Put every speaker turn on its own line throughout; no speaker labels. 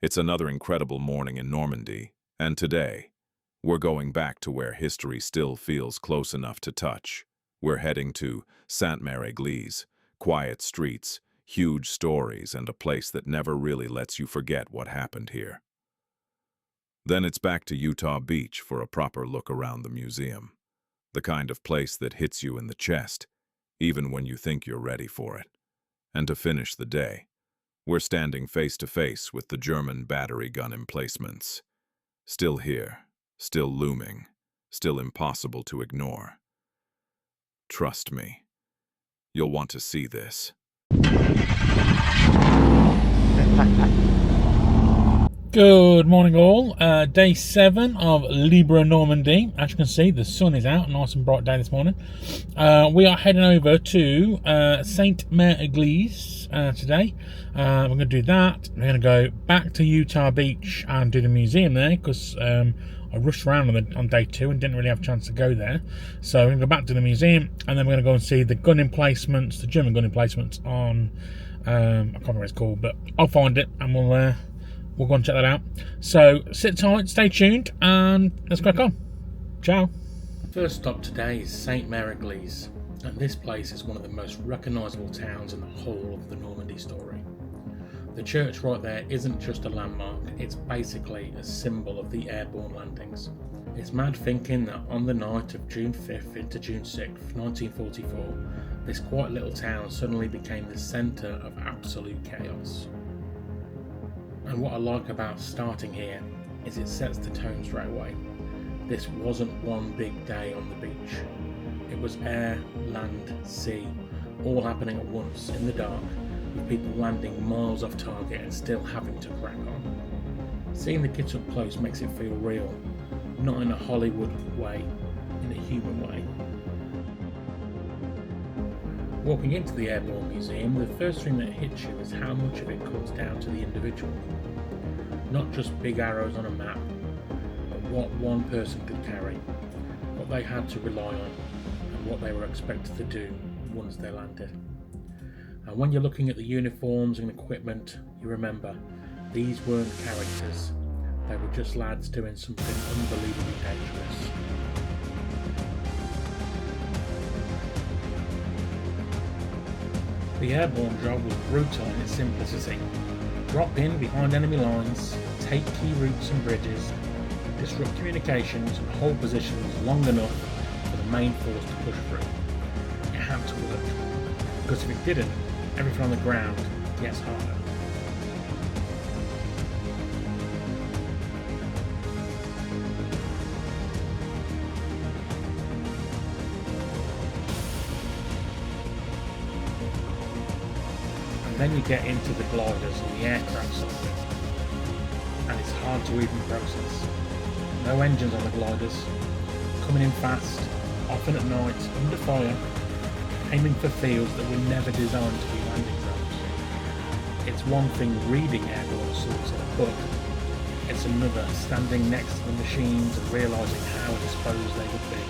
It's another incredible morning in Normandy, and today, we're going back to where history still feels close enough to touch. We're heading to Sainte-Mère-Église, quiet streets, huge stories, and a place that never really lets you forget what happened here. Then it's back to Utah Beach for a proper look around the museum. The kind of place that hits you in the chest, even when you think you're ready for it. And to finish the day, we're standing face to face with the German battery gun emplacements. Still here, still looming, still impossible to ignore. Trust me, you'll want to see this.
Good morning all, day 7 of Libre Normandy. As you can see, the sun is out, nice and bright day this morning. We are heading over to Sainte-Mère-Église today. We're going to do that. We're going to go back to Utah Beach and do the museum there because I rushed around on day 2 and didn't really have a chance to go there. So we're going to go back to the museum and then we're going to go and see the gun emplacements, the German gun emplacements on, I can't remember what it's called, but I'll find it and we'll go and check that out. So sit tight, stay tuned, and let's crack on. Ciao. First stop today is Sainte-Mère-Église, and this place is one of the most recognisable towns in the whole of the Normandy story. The church right there isn't just a landmark, it's basically a symbol of the airborne landings. It's mad thinking that on the night of June 5th into June 6th, 1944, this quiet little town suddenly became the centre of absolute chaos. And what I like about starting here is it sets the tone straight away. This wasn't one big day on the beach. It was air, land, sea, all happening at once in the dark, with people landing miles off target and still having to crack on. Seeing the kids up close makes it feel real, not in a Hollywood way, in a human way. Walking into the Airborne Museum, the first thing that hits you is how much of it comes down to the individual. Not just big arrows on a map, but what one person could carry, what they had to rely on, and what they were expected to do once they landed. And when you're looking at the uniforms and equipment, you remember, these weren't characters, they were just lads doing something unbelievably dangerous. The airborne job was brutal in its simplicity. Drop in behind enemy lines, take key routes and bridges, disrupt communications and hold positions long enough for the main force to push through. It had to work, because if it didn't, everything on the ground gets harder. And then you get into the gliders and the aircraft side of it, and it's hard to even process. No engines on the gliders, coming in fast, often at night, under fire, aiming for fields that were never designed to be landing zones. It's one thing reading airborne assaults in a book, it's another standing next to the machines and realising how exposed they would be.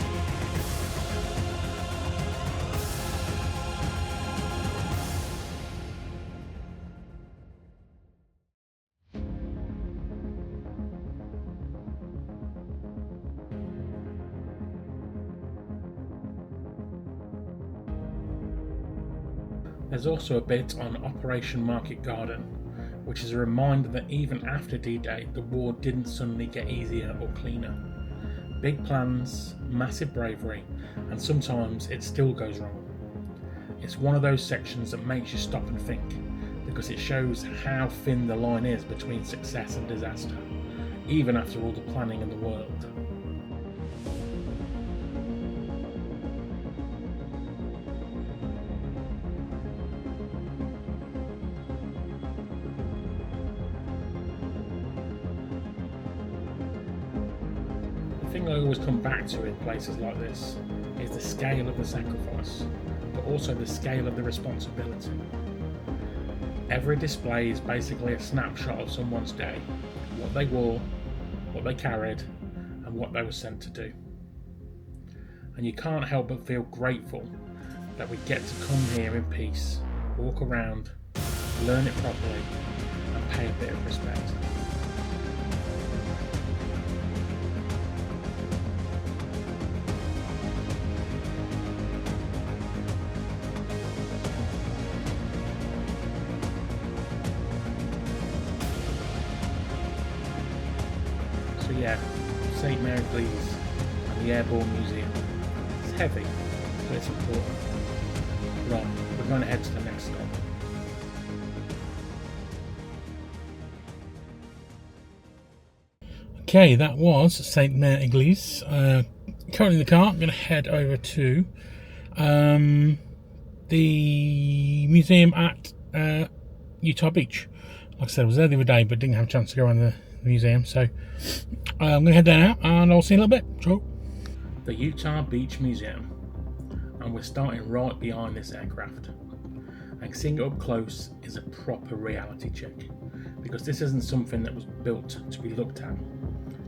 There's also a bit on Operation Market Garden, which is a reminder that even after D-Day, the war didn't suddenly get easier or cleaner. Big plans, massive bravery, and sometimes it still goes wrong. It's one of those sections that makes you stop and think, because it shows how thin the line is between success and disaster, even after all the planning in the world. The thing I always come back to in places like this is the scale of the sacrifice, but also the scale of the responsibility. Every display is basically a snapshot of someone's day, what they wore, what they carried, and what they were sent to do. And you can't help but feel grateful that we get to come here in peace, walk around, learn it properly, and pay a bit of respect. But yeah, Sainte-Mère-Église and the Airborne Museum. It's heavy, but it's important. Right, we're going to head to the next stop. Okay, that was Sainte-Mère-Église. Currently in the car, I'm going to head over to the museum at Utah Beach. Like I said, I was there the other day, but didn't have a chance to go around the museum. So I'm going to head there now, and I'll see you in a little bit. Ciao. The Utah Beach Museum, and we're starting right behind this aircraft. And seeing it up close is a proper reality check, because this isn't something that was built to be looked at.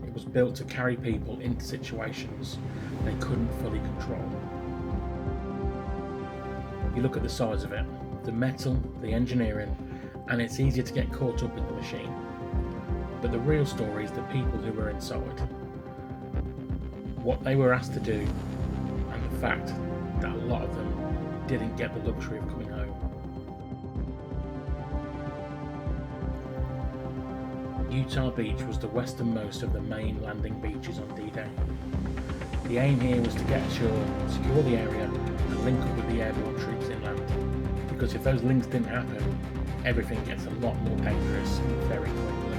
It was built to carry people into situations they couldn't fully control. You look at the size of it, the metal, the engineering, and it's easier to get caught up in the machine. But the real story is the people who were inside, what they were asked to do, and the fact that a lot of them didn't get the luxury of coming home. Utah Beach was the westernmost of the main landing beaches on D-Day. The aim here was to get ashore, secure the area, and link up with the airborne troops inland. Because if those links didn't happen, everything gets a lot more dangerous very quickly.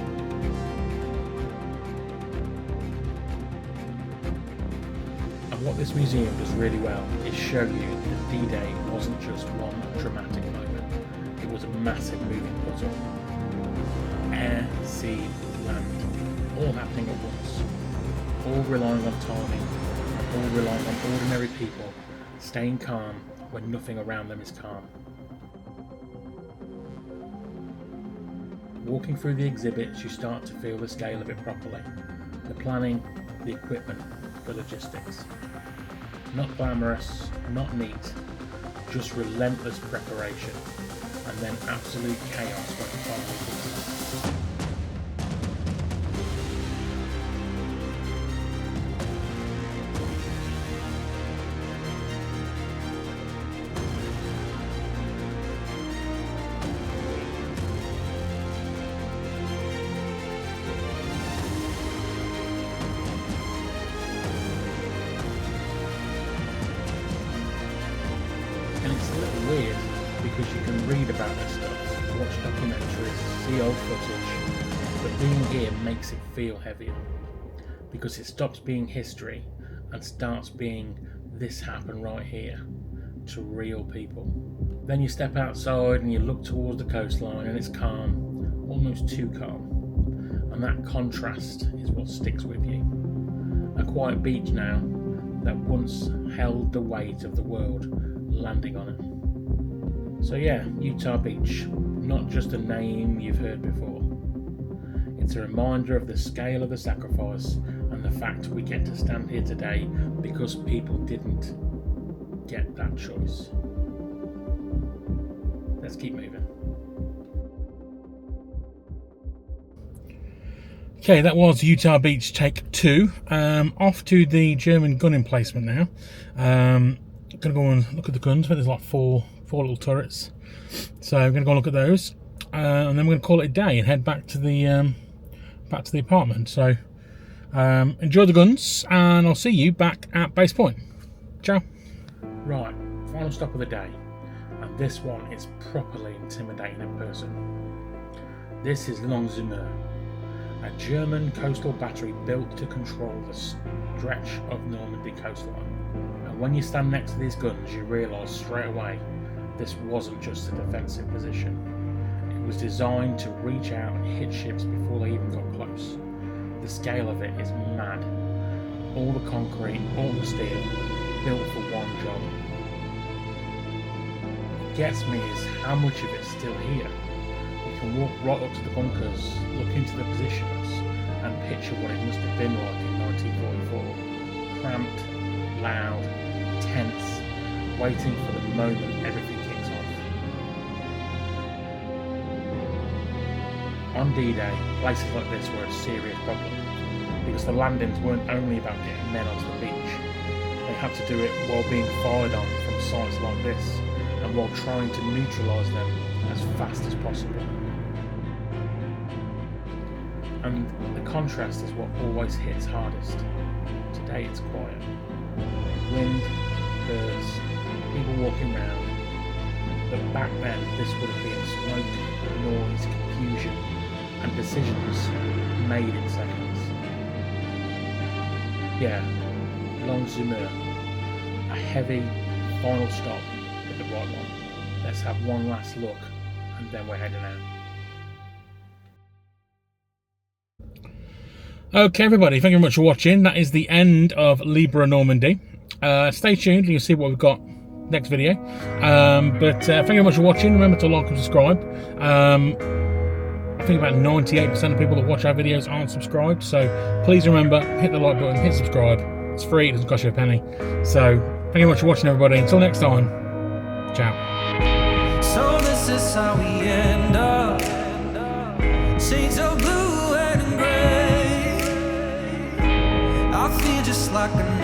And what this museum does really well is show you that D-Day wasn't just one dramatic moment. It was a massive moving puzzle. Air, sea, land, all happening at once, all relying on timing, and all relying on ordinary people staying calm when nothing around them is calm. Walking through the exhibits, you start to feel the scale of it properly. The planning, the equipment, the logistics. Not glamorous, not neat, just relentless preparation, and then absolute chaos when it finally kicks off. And it's a little weird because you can read about this stuff, watch documentaries, see old footage, but being here makes it feel heavier because it stops being history and starts being this happened right here to real people. Then you step outside and you look towards the coastline and it's calm, almost too calm, and that contrast is what sticks with you. A quiet beach now that once held the weight of the world landing on it. So yeah, Utah Beach, not just a name you've heard before. It's a reminder of the scale of the sacrifice and the fact we get to stand here today because people didn't get that choice. Let's keep moving. Okay, that was Utah Beach take 2. Off to the German gun emplacement now. Gonna go and look at the guns. There's like four little turrets, so I'm gonna go and look at those, and then we're gonna call it a day and head back to the apartment. So enjoy the guns, and I'll see you back at base point. Ciao. Right, final stop of the day, and this one is properly intimidating in person. This is Longues-sur-Mer, a German coastal battery built to control the stretch of Normandy coastline. And when you stand next to these guns, you realise straight away this wasn't just a defensive position. It was designed to reach out and hit ships before they even got close. The scale of it is mad. All the concrete, all the steel, built for one job. What gets me is how much of it's still here. You can walk right up to the bunkers, look into the positions, and picture what it must have been like in 1944. Cramped, loud, tense, waiting for the moment everything kicks off. On D-Day, places like this were a serious problem, because the landings weren't only about getting men onto the beach. They had to do it while being fired on from sites like this, and while trying to neutralise them as fast as possible. and the contrast is what always hits hardest. Today it's quiet. Wind, birds, people walking around. But back then this would have been smoke, noise, confusion, and decisions made in seconds. Yeah, Longues-sur-Mer. A heavy final stop, but the right one. Let's have one last look, and then we're heading out. Okay, everybody, thank you very much for watching. That is the end of Libre Normandy. Stay tuned, you'll see what we've got next video. But thank you very much for watching. Remember to like and subscribe. I think about 98% of people that watch our videos aren't subscribed, so please remember, hit the like button, hit subscribe. It's free, it doesn't cost you a penny. So thank you very much for watching, everybody. Until next time, ciao.
So this is how we end up. Shades of blue and gray. I feel just like an